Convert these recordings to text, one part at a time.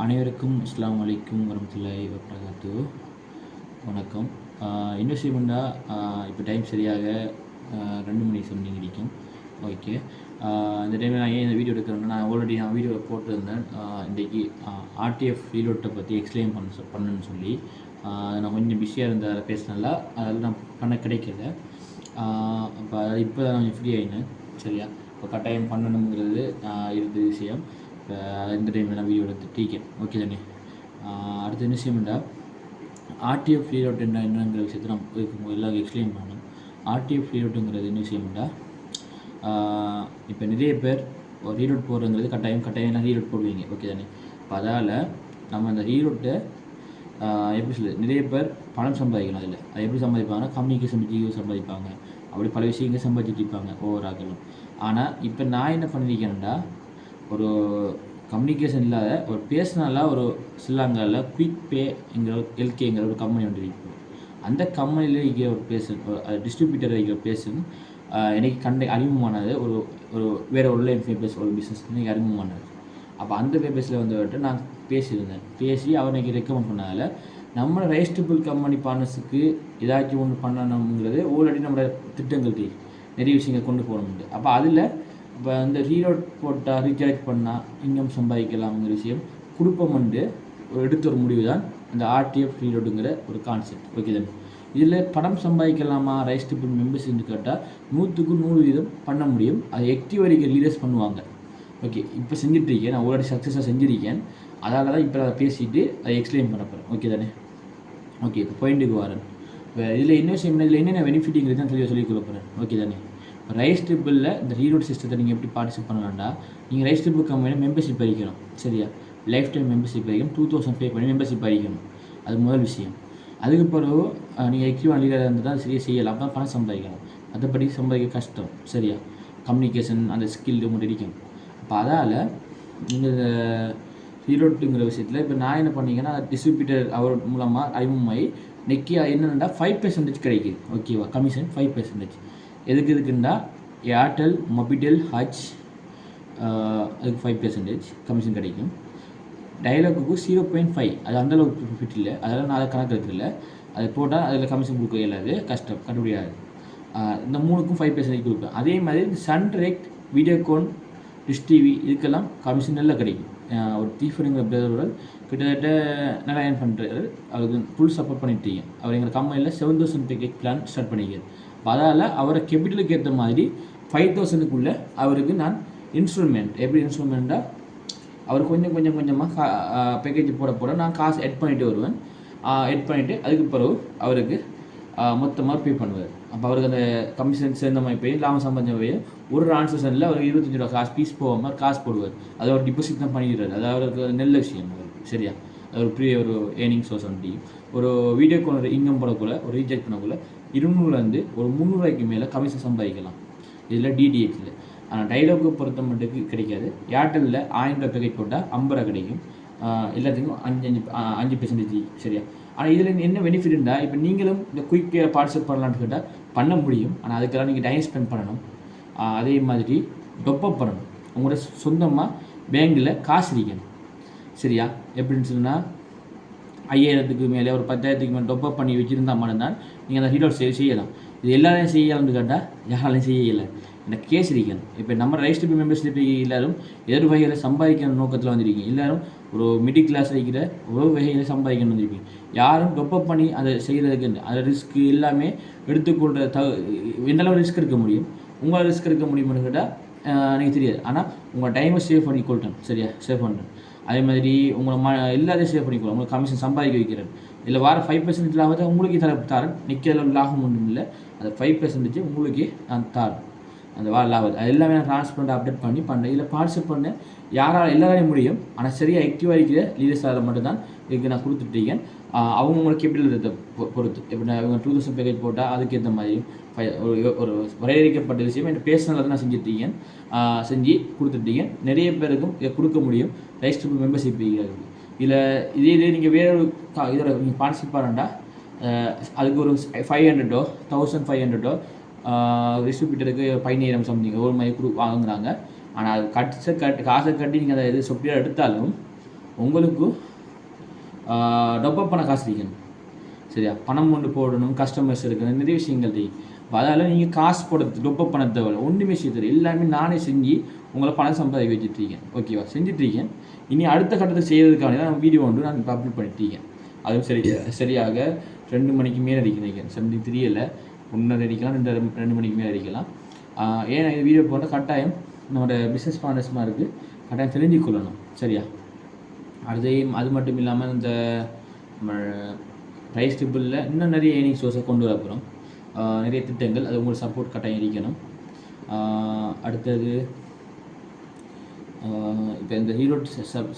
அனைவருக்கும் அஸ்ஸலாமு அலைக்கும் வரஹ்மத்துல்லாஹி வபரகாத்துஹு. வணக்கம். என்ன விஷயம்னா, இப்போ டைம் சரியாக 2 மணி சம்திங் இருக்கும். ஓகே. இந்த டைமில் நான் ஏன் இந்த வீடியோ எடுக்கிறேன்னா, நான் வீடியோ போட்டிருந்தேன். இன்றைக்கி ஆர்டிஎஃப் ரீலோட்டை பற்றி எக்ஸ்பிளைன் பண்ணணுன்னு சொல்லி நான் கொஞ்சம் பிஸியாக இருந்த அதை பேசினால அதெல்லாம் நான் பண்ண கிடைக்கல. இப்போ இப்போ தான் கொஞ்சம் ஃப்ரீ ஆகினேன். சரியா, இப்போ கட்டாயம் பண்ணணுங்கிறது இருந்த விஷயம். இப்போ இந்த டைமில் நான் வீடியோ எடுத்துட்டேன். ஓகே தானே. அடுத்த என்ன விஷயம்டா, ஆர்டிஎஃப் ரீலோட் என்னங்கிற விஷயத்தை நான் எல்லாருக்கும் எக்ஸ்பிளைன் பண்ணணும். ஆர்டிஎஃப் ரீலோட்டுங்கிறது என்ன விஷயம்டா, இப்போ நிறைய பேர் ரீலோட் போடுறங்கிறது கட்டாயம் எல்லாம் ரீலோட் போடுவீங்க. ஓகே தானே. இப்போ அதால் நம்ம அந்த ரீலோட்டை எப்படி சொல்லுது, நிறைய பேர் பணம் சம்பாதிக்கணும். அதில் அது எப்படி சம்பாதிப்பாங்கன்னா, கம்யூனிகேஷன் பற்றி சம்பாதிப்பாங்க, அப்படி பல விஷயங்கள் சம்பாதிச்சுட்டு இருப்பாங்க ஒவ்வொரு ஆக்களும். ஆனால் இப்போ நான் என்ன பண்ணியிருக்கேன்டா, ஒரு கம்யூனிகேஷன் இல்லாத ஒரு பேர்சனலாக ஒரு ஸ்ரீலங்காவில் குயிக் பேங்கிற எல்கேங்கிற ஒரு கம்பெனி ஒன்று இருக்குது. அந்த கம்பெனியில் இருக்கிற ஒரு பேர்சன், டிஸ்ட்ரிபியூட்டர் இருக்கிற பேர்சன் எனக்கு அறிமுகமானது ஒரு வேறு ஆன்லைன் ஒரு பிஸ்னஸ் எனக்கு அறிமுகமானது. அப்போ அந்த பேப்பர்ஸில் வந்துட்டு நான் பேசி அவர் எனக்கு ரெக்கமெண்ட் பண்ணதால் நம்ம ரெஜிஸ்டபிள் கம்பெனி பார்ட்னர்ஸுக்கு ஏதாச்சும் ஒன்று பண்ணணுங்கிறது ஆல்ரெடி நம்மளோட திட்டங்கள் நிறைய விஷயங்கள் கொண்டு போகணும்ட்டு. அப்போ அதில் இப்போ இந்த ரீலோட் போட்டால் ரீசார்ஜ் பண்ணால் இன்கம் சம்பாதிக்கலாம்ங்கிற விஷயம் கொடுப்போம்ட்டு எடுத்த ஒரு முடிவு தான் இந்த ஆர்டிஎஃப் ரீலோட்டுங்கிற ஒரு கான்செப்ட். ஓகே தானே. இதில் பணம் சம்பாதிக்கலாமா ரெஜிஸ்டபிள் மெம்பர்ஸ்ன்னு கேட்டால் 100க்கு 100% பண்ண முடியும். அது ஆக்டிவ் வரைக்கும் லீடர்ஸ் பண்ணுவாங்க. ஓகே, இப்போ செஞ்சுட்ருக்கேன், நான் ஆல்ரெடி சக்ஸஸாக செஞ்சுருக்கேன். அதால் தான் இப்போ அதை பேசிவிட்டு அதை எக்ஸ்பிளைன் பண்ண போகிறேன். ஓகே தானே. ஓகே, இப்போ பாயிண்ட்டுக்கு வரேன். இப்போ இதில் என்ன விஷயம், இதில் என்னென்ன பெனிஃபிட்டுங்கிறது தான் சொல்லிக்கொள்ள போகிறேன். ஓகே தானே. இப்போ ரெஜிஸ்டபிளில் இந்த ரீலோட் சிஸ்டத்தை நீங்கள் எப்படி பார்ட்டிசிபேட் பண்ணலாம்டா, நீங்கள் ரெஜிஸ்டபிள் கம்பெனியில் மெம்பர்ஷிப் அடிக்கணும். சரியா, லைஃப் டைம் மெம்பர்ஷிப் அடிக்கணும். 2000 பே பண்ணி மெம்பர்ஷிப் அடிக்கணும். அது முதல் விஷயம். அதுக்கு பிறகு நீங்கள் ஆக்டிவாக லீடராக இருந்தால் தான் சரியாக செய்யலாம். அப்போ தான் பணம் சம்பாதிக்கலாம். மற்றபடி சம்பாதிக்க கஷ்டம். சரியா, கம்யூனிகேஷன் அந்த ஸ்கில் உங்கள்கிட்ட இருக்கணும். அப்போ அதால் நீங்கள் ரீலோட்டுங்கிற விஷயத்தில் இப்போ நான் என்ன பண்ணிங்கன்னா, டிஸ்ட்ரிபியூட்டர் அவர் மூலமாக அறிமுகமாகி நெக்கி என்னென்னா 5% கிடைக்குது. ஓகேவா, கமிஷன் 5%. எதுக்குண்டா, ஏர்டெல், மொபிடெல், ஹச் அதுக்கு 5% கமிஷன் கிடைக்கும். டயலாக்குக்கு 0.5, அது அந்தளவுக்கு ப்ராஃபிட் இல்லை. அதெல்லாம் நான் அதை கணக்கு எடுக்கல. அது போட்டால் அதில் கமிஷன் கொடுக்க இயலாது, கஷ்டம், கண்டுபிடியாது. இந்த 3க்கும் 5% கொடுப்பேன். அதே மாதிரி Sun Direct, Videocon, Dish TV இதுக்கெல்லாம் கமிஷன் நல்லா கிடைக்கும். ஒரு தீஃபருங்கிற பிரதரோட கிட்டத்தட்ட நல்லா ஏர்ன் பண்ணுறாரு. அவருக்கு ஃபுல் சப்போர்ட் பண்ணிட்டீங்க. அவர் எங்கள் கம்பெனியில் 7000 பேக்கேஜ் பிளான் ஸ்டார்ட் பண்ணிக்கிறார். அதால் அவரை கேபிட்டலுக்கு ஏற்ற மாதிரி 5000க்குள்ளே அவருக்கு நான் எப்படி இன்ஸ்ட்ருமெண்ட்டாக அவர் கொஞ்சமாக பேக்கேஜ் போட நான் காசு எட் பண்ணிட்டு வருவேன். எட் பண்ணிவிட்டு அதுக்கு பிறகு அவருக்கு மொத்தமாக பே பண்ணுவார். அப்போ அவருக்கு அந்த கமிஷன் சேர்ந்த மாதிரி போய் லாபம் சம்பந்தம் போய் ஒரு டிரான்சாக்ஷனில் அவர் 25 ரூபா காசு பீஸ் போகாமல் காசு போடுவார். அது அவர் டிபாசிட் தான் பண்ணிடுறாரு. அது அவருக்கு நல்ல விஷயம். சரியா, அது ஒரு ஏர்னிங் சோர்ஸ் வந்து ஒரு வீடியோக்கு ஒரு இன்கம் போடக்குள்ள ஒரு ரீசார்ஜ் பண்ணக்குள்ள 200லேருந்து ஒரு 300 ரூபாய்க்கு மேலே கமிஷன் சம்பாதிக்கலாம். இதில் டிடிஹெச்சில். ஆனால் டைலாக்கு பொறுத்த மட்டுக்கு கிடைக்காது. ஏர்டெல்லில் 1000 ரூபா பேக்கேஜ் போட்டால் 50 ரூபா கிடைக்கும். எல்லாத்துக்கும் 5%. சரியா. ஆனால் இதில் என்ன பெனிஃபிட்னா, இப்போ நீங்களும் இந்த குயிக் பேரை பார்ட்டிசிபேட் பண்ணலான்னு கேட்டால் பண்ண முடியும். ஆனால் அதுக்கெல்லாம் நீங்கள் டைம் ஸ்பெண்ட் பண்ணணும். அதே மாதிரி டொப்பப் பண்ணணும். உங்களோட சொந்தமாக பேங்கில் காசு இருக்கணும். சரியா, எப்படின்னு சொன்னால் 5000க்கு மேலே ஒரு 10,000க்கு மேலே டொப்பப் பண்ணி வச்சுருந்தால் மட்டும்தான் நீங்கள் அந்த ரீலோட் செய்யலாம். இது எல்லாரையும் செய்யலாம்னு கேட்டால் யாராலையும் செய்யலை. இந்த கேஸ் இருக்கணும். இப்போ நம்ம ரெஜிஸ்டபிள் மெம்பர்ஷிப் எல்லோரும் எதிர் வகையில் சம்பாதிக்கிற நோக்கத்தில் வந்துருக்கீங்க. எல்லோரும் ஒரு மிடில் கிளாஸ் இருக்கிற ஒரு வகையில் சம்பாதிக்கணும் வந்துருக்கீங்க. யாரும் டொப்பப் பண்ணி அதை செய்கிறதுக்கு அந்த ரிஸ்க் எல்லாமே எடுத்துக்கொள்கிற எந்தளவு ரிஸ்க் எடுக்க முடியும், உங்களால் ரிஸ்க் எடுக்க முடியும்னு கேட்டால் எனக்கு தெரியாது. ஆனால் உங்கள் டைமை சேவ் பண்ணி கொள்ட்டேன். சரியா, சேவ் பண்ணுறேன். அதே மாதிரி உங்களை எல்லாத்தையும் சேவ் பண்ணிக்கொள்ளும். உங்களுக்கு கமிஷன் சம்பாதிக்க வைக்கிறேன். இதில் வர 5% லாபத்தை உங்களுக்கு தரேன். நிற்கிறதுல லாபம் ஒன்றும் இல்லை. அது 5% உங்களுக்கு நான் தரேன். அந்த லாபம் அது எல்லாமே நான் ட்ரான்ஸ்பரண்ட் அப்டேட் பண்ணி பண்ணுறேன். இதில் பார்ட்டிசிபேட் பண்ண எல்லாராலையும் முடியும். ஆனால் சரியாக ஆக்டிவாக இருக்கிற லீடர்ஸால் மட்டும்தான் இதுக்கு நான் கொடுத்துட்டீங்க. அவங்களோட கேபிட்டல் பொறுத்து. இப்போ நான் இவங்க 2000 பேக்கேஜ் போட்டால் அதுக்கேற்ற மாதிரி ஒரு வரையறுக்கப்பட்ட விஷயம் என் பேர்சனலாக தான் நான் செஞ்சுட்டீங்க, செஞ்சு கொடுத்துட்டீங்க. நிறைய பேருக்கும் இதை கொடுக்க முடியும். ரெஜிஸ்டபிள் மெம்பர்ஷிப் இருக்குது. இதே நீங்கள் வேறு இதோட நீங்கள் பார்ட்டிசிபேட் பண்ணால் அதுக்கு ஒரு 500 1500 டிஸ்ட்ரிபியூட்டருக்கு 15000 சம்திங் ஒரு மாதிரி வாங்குறாங்க. ஆனால் அது காசை கட்டி நீங்கள் அதை சொப்பியாக எடுத்தாலும் உங்களுக்கு டொப்பப் பண்ண காசு இருக்கணும். சரியா, பணம் கொண்டு போடணும், கஸ்டமர்ஸ் இருக்கணும், நிறைய விஷயங்கள் இருக்குது. இப்போ அதால் நீங்கள் காசு போட டொப்பப் பண்ண தேவையில்லை, ஒன்றுமே செய்ய எல்லாமே நானே செஞ்சு உங்களை பணம் சம்பாதிக்க வச்சுட்ருக்கேன். ஓகேவா, செஞ்சுட்ருக்கேன். இனி அடுத்த கட்டத்தை செய்யறதுக்காக தான் வீடியோ வந்து நான் அப்லோட் பண்ணிட்டுருக்கேன். அதுவும் சரியாக 2 மணிக்கு மேலே அடிக்கிறேன். 73 இல்லை, 1:30 அடிக்கலாம், 2 மணிக்கு மேலே அடிக்கலாம். ஏன்னா இந்த வீடியோ போட்டால் கட்டாயம் நம்மளோட பிஸ்னஸ் பார்ட்னர்ஸ்மாக இருக்குது, கட்டாயம் தெரிஞ்சு கொள்ளணும். சரியா, அது மட்டும் இல்லாமல் இந்த ரைஸ் ட்ரிபிளில் இன்னும் நிறைய ஏர்னிங் சோர்ஸை கொண்டு வர போகிறோம். நிறைய திட்டங்கள், அது உங்களுக்கு சப்போர்ட் கட்டாயம் இருக்கணும். அடுத்தது இப்போ இந்த ஹீரோ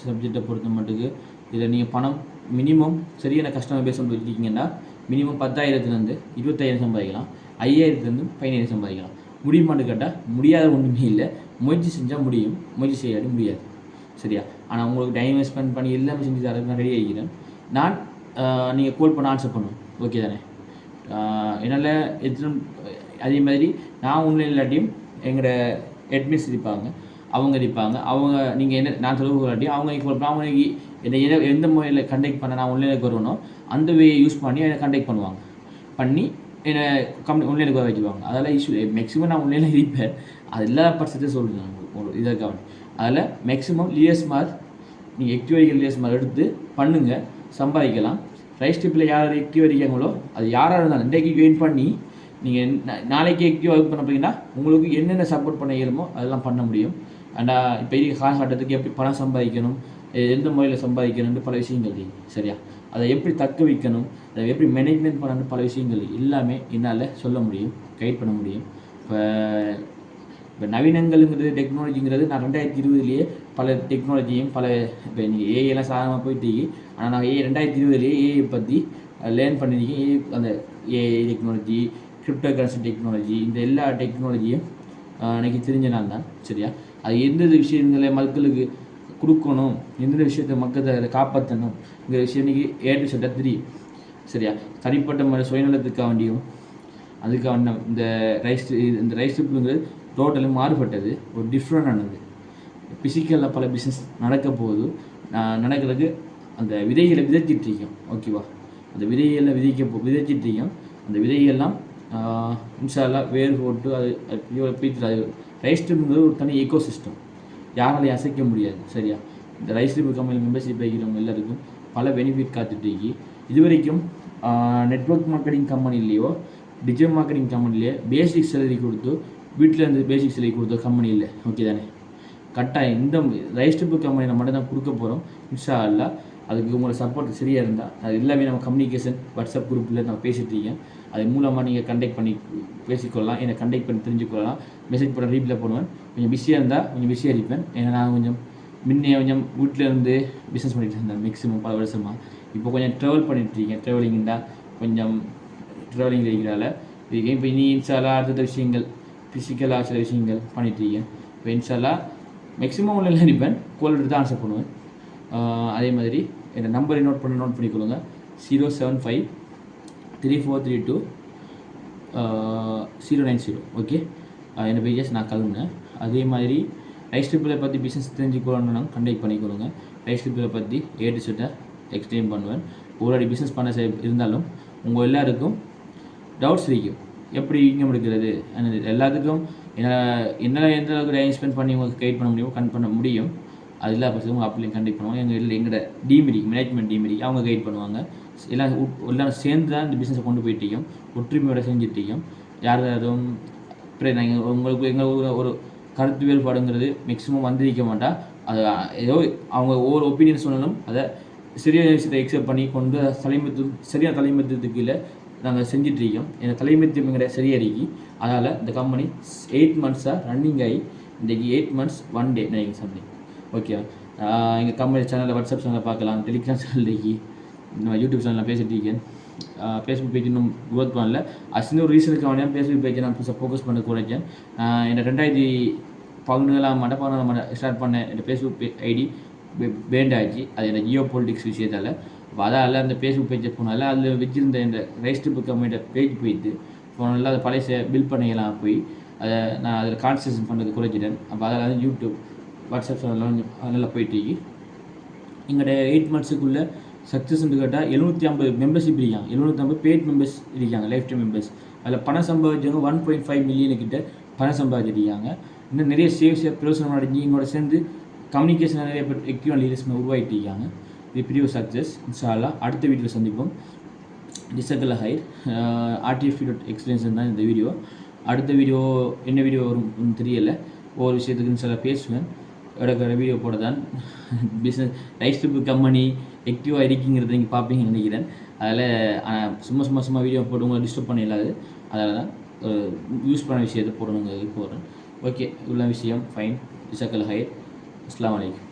சப்ஜெக்டை பொறுத்த மட்டுக்கு இதில் நீங்கள் பணம் மினிமம் சரியான கஸ்டமர் பேஸ் கொண்டு வச்சுருக்கீங்கன்னா மினிமம் 10,000 20,000 சம்பாதிக்கலாம், 5,000 15,000 சம்பாதிக்கலாம். முடியுமான்னு கேட்டால் முடியாத ஒன்றுமே இல்லை. முயற்சி செஞ்சால் முடியும், முயற்சி செய்யாடி முடியாது. சரியா, ஆனால் உங்களுக்கு டைம் இன்வெஸ்ட்மெண்ட் பண்ணி எல்லாமே செஞ்சு தரதுக்கு நான் ரெடி ஆகிக்கிறேன். நான் நீங்கள் கால் பண்ண ஆன்சர் பண்ணுவேன். ஓகே தானே? என்னால் அதே மாதிரி நான் ஒன்றும் இல்லாட்டியும் எங்களோட அட்மின்ஸ் இருப்பாங்க, அவங்க இருப்பாங்க. அவங்க நீங்கள் என்ன நான் சொல்லுவாட்டியும் அவங்க கால் பண்ண, அவங்க என்னை எந்த முறையில் கண்டெக்ட் பண்ண நான் ஒன்லைனுக்கு வருவனோ அந்த வே யூஸ் பண்ணி என்னை கண்டெக்ட் பண்ணுவாங்க, பண்ணி என்னை ஒன்லைனுக்கு வர வச்சுருவாங்க. அதெல்லாம் இஷ்யூ மேக்ஸிமம் நான் ஒன்லைனில் இருப்பேன். அது எல்லா பட்சத்தையும் சொல்கிறேன் ஒரு இதற்காக. அதில் மேக்ஸிமம் லியர்ஸ் மார்க் நீங்கள் ஆக்டிவ் லியர்ஸ் மார்க் எடுத்து பண்ணுங்கள், சம்பாதிக்கலாம். ரைஸ் ட்ரிப்பில் யார் ஆக்டிவ் இருக்காங்களோ அது யாராக இருந்தாலும் இன்றைக்கு ஜாயின் பண்ணி நீங்கள் நாளைக்கு ஆக்டிவ் ஒர்க் பண்ண போகிறீங்கன்னா உங்களுக்கு என்னென்ன சப்போர்ட் பண்ண இயலுமோ அதெல்லாம் பண்ண முடியும். அண்டா இப்போ இருக்க காலகட்டத்துக்கு எப்படி பணம் சம்பாதிக்கணும், எந்த முறையில் சம்பாதிக்கணும்னு பல விஷயங்கள் இருக்குது. சரியா, அதை எப்படி தக்க வைக்கணும், அதை எப்படி மேனேஜ்மெண்ட் பண்ணணும்னு பல விஷயங்கள் எல்லாமே என்னால் சொல்ல முடியும், கைட் பண்ண முடியும். இப்போ நவீனங்கள்ங்கிறது டெக்னாலஜிங்கிறது நான் 2020 பல டெக்னாலஜியும் இப்போ நீங்கள் ஏஐலாம் சாதகமாக போயிட்டு, ஆனால் நான் 2020 ஏஐ பற்றி லேர்ன் பண்ணியிருக்கேன். அந்த AI technology, crypto currency technology, இந்த எல்லா டெக்னாலஜியும் எனக்கு தெரிஞ்ச நான் தான். சரியா, அது எந்தெந்த விஷயங்களை மக்களுக்கு கொடுக்கணும், எந்தெந்த விஷயத்தை மக்களை அதை காப்பாற்றணுங்கிற விஷயம் இன்றைக்கி ஏற்று சொல்ல தெரியும். சரியா, தனிப்பட்ட மாதிரி சுயநலத்துக்காக வேண்டியும் அதுக்காக இந்த ரைஸ் ட்ரிப்புங்கிறது டோட்டலி மாறுபட்டது, ஒரு டிஃப்ரெண்டானது. ஃபிசிக்கலில் பல பிஸ்னஸ் நடக்க போகுது, நடக்கிறதுக்கு அந்த விதைகளை விதைச்சிட்ருக்கோம். ஓகேவா, அந்த விதைகளை விதைச்சிட்ருக்கோம். அந்த விதைகள்லாம் இன்ஷா அல்லாஹ் வேறு போட்டு அது அது ரைஸ் ட்ரிப்புங்கிறது ஒரு தனி ஈகோ சிஸ்டம், யாராலையும் அசைக்க முடியாது. சரியா, இந்த ரைஸ் ட்ரிப்பு கம்பெனியில் மெம்பர்ஷிப் வைக்கிறவங்க எல்லாருக்கும் பல பெனிஃபிட் காத்துட்ருக்கி. இது வரைக்கும் நெட்வொர்க் மார்க்கெட்டிங் கம்பெனிலேயோ டிஜிட்டல் மார்க்கெட்டிங் கம்பெனிலேயே பேசிக் சேலரி கொடுத்து வீட்டில் இருந்து பேசிக் சேலரி கொடுத்த கம்பெனி இல்லை. ஓகே தானே? கட்டாயம் இந்த ரைஸ் ட்ரிப்பு கம்பெனியில் மட்டும் தான் கொடுக்க போகிறோம் இன்ஷா அல்லாஹ். அதுக்கு உங்களோட சப்போர்ட் சரியாக இருந்தால் அது எல்லாமே நம்ம கம்யூனிகேஷன் வாட்ஸ்அப் குரூப்பில் நான் பேசிகிட்ருக்கேன். அது மூலமாக நீங்கள் கண்டெக்ட் பண்ணி பேசிக்கொள்ளலாம், என்னை கண்டெக்ட் பண்ணி தெரிஞ்சுக்கொள்ளலாம். மெசேஜ் போட ரீப்ளை பண்ணுவேன். கொஞ்சம் பிஸியாக இருந்தால் கொஞ்சம் பிஸியாக இருப்பேன். ஏன்னா நான் கொஞ்சம் கொஞ்சம் வீட்டில் இருந்து பிஸ்னஸ் பண்ணிகிட்டு இருந்தேன் மேக்ஸிமம் பல வருஷமாக. இப்போ கொஞ்சம் ட்ராவல் பண்ணிகிட்ருக்கேன். ட்ராவலிங்காக கொஞ்சம் ட்ராவலிங் இருக்கிறதால இப்போ இனி இன்ஷால்லா அடுத்த விஷயங்கள் ஃபிசிக்கலாக சில விஷயங்கள் பண்ணிகிட்ருக்கேன். இப்போ இன்ஷால்லா மேக்ஸிமம் ஒன்றில் இருப்பேன், கோல் எடுத்து ஆன்சர் பண்ணுவேன். அதே மாதிரி என்னோடய நம்பரை நோட் பண்ணிக்கொள்ளுங்க, 0753432 090. ஓகே, என்னை பேஜஸ் நான் கிளம்புனேன். அதே மாதிரி ரைஸ் ட்ரிப்பில் பற்றி பிஸ்னஸ் தெரிஞ்சுக்கணும்னா கண்டெக்ட் பண்ணிக்கொள்ளுங்க. ரைஸ் ட்ரிப்பில் பற்றி ஏடு செட்டை எக்ஸ்பிளைன் பண்ணுவேன். ஒருவாடி பிஸ்னஸ் பண்ண இருந்தாலும் உங்கள் எல்லாருக்கும் டவுட்ஸ் இருக்கும், எப்படி இன்கம் எடுக்கிறது எல்லாத்துக்கும் என்னால் எந்த அளவுக்கு டைம் ஸ்பெண்ட் பண்ணி உங்களுக்கு கைட் பண்ண முடியுமோ பண்ண முடியும். அது எல்லா பசங்களும் அப்படியும் கண்டெக்ட் பண்ணுவாங்க. எங்களோட டீமிரி மேனேஜ்மெண்ட் டீமிரி அவங்க கைட் பண்ணுவாங்க. எல்லாம் சேர்ந்து தான் இந்த பிஸ்னஸை கொண்டு போயிட்டோம், ஒற்றுமையோட செஞ்சுட்டோம். யாரும் நாங்கள் உங்களுக்கு எங்கள் ஒரு கருத்து வேறுபாடுங்கிறது மேக்ஸிமம் வந்திருக்க மாட்டால். அது ஏதோ அவங்க ஒவ்வொரு ஒப்பீனியன் சொன்னாலும் அதை சரியான விஷயத்தை எக்ஸெப்ட் பண்ணி கொண்டு சரியான தலைமைத்துவத்துக்கு இல்லை நாங்கள் செஞ்சிட்ருக்கோம். எங்கள் தலைமைத்துவங்கிற சரியாக இருக்கி. அதனால் இந்த கம்பெனி 8 months ரன்னிங் ஆகி இன்றைக்கி 8 months 1 day நினைக்கிறேன் சம்திங். ஓகே, எங்கள் கம்பெனி சேனலில் வாட்ஸ்அப் சேனலில் பார்க்கலாம், டெலிகிராம் சேனல் இருக்கி, நம்ம யூடியூப் சேனலில் பேசிகிட்ருக்கேன். ஃபேஸ்புக் பேஜ் இன்னும் க்ரோத் பண்ணல. அது ஒரு ரீசனுக்கு வேண்டிய ஃபேஸ்புக் பேஜை நான் புதுசாக ஃபோக்கஸ் பண்ண குறைச்சேன். என்னை 2014 ஸ்டார்ட் பண்ண என் ஃபேஸ்புக் ஐடி பேண்ட் ஆச்சு. அது என்ன ஜியோ பொலிட்டிக்ஸ் விஷயத்தால். அதால் அந்த ஃபேஸ்புக் பேஜை போனால அதில் வச்சுருந்த இந்த ரைஸ் ட்ரிப்பு கம்பெனியோட பேஜ் போயிட்டு போனால அதை பழைய பில் பண்ணிக்கலாம் போய் அதை நான் அதில் கான்சன்ட்ரேஷன் பண்ணுறது குறைச்சிட்டேன். அப்போ அதில் யூடியூப் வாட்ஸ்அப் சேனல்லாம் நல்லா போயிட்டு எங்களோட 8 மந்த்ஸுக்குள்ளே சக்ஸஸ்ன்னு கேட்டால் 750 மெம்பர்ஷிப் இருக்காங்க, 750 பெய்ட் மெம்பர்ஸ் இருக்காங்க, லைஃப் டைம் மெம்பர்ஸ். அதில் பணம் சம்பாதிச்சவங்க 1.5 மில்லியனு கிட்ட பணம் சம்பாதிச்சிருக்காங்க. இன்னும் நிறைய சேவ்ஸை பிரயோசனம் அடைஞ்சி எங்களோட சேர்ந்து கம்யூனிகேஷன் நிறைய பேர் எக்யூன் லீடர்ஸ் உருவாகிட்டு இருக்காங்க. இது பெரிய ஒரு சக்ஸஸ். இன்ஷா அல்லாஹ் அடுத்த வீடியோவில் சந்திப்போம். ஜஸாக்கல்லாஹ் ஹைர். ஆர்டிஃபிஷியல் எக்ஸ்பீரியன்ஸ் தான் இந்த வீடியோ. அடுத்த வீடியோ என்ன வீடியோ வரும் தெரியலை. ஒவ்வொரு விஷயத்துக்கு இன்ஷா அல்லாஹ் பேசுவேன். எடுக்கிற வீடியோ போட தான் பிஸ்னஸ் லைஃப் ஸ்டெப்பு கம்பெனி ஆக்டிவாக இருக்குங்கிறத நீங்கள் பார்ப்பீங்கன்னு நினைக்கிறேன். அதில் சும்மா வீடியோ போட்டு உங்களை டிஸ்டர்ப் பண்ண இல்லாது, அதில் தான் யூஸ் பண்ண விஷயத்தை போடணுங்கிறது போடுறேன். ஓகே, இவ்வளோ விஷயம் ஃபைன். ஜஸாக்கல்லாஹ் ஹைர். அஸ்ஸலாமு அலைக்கும்.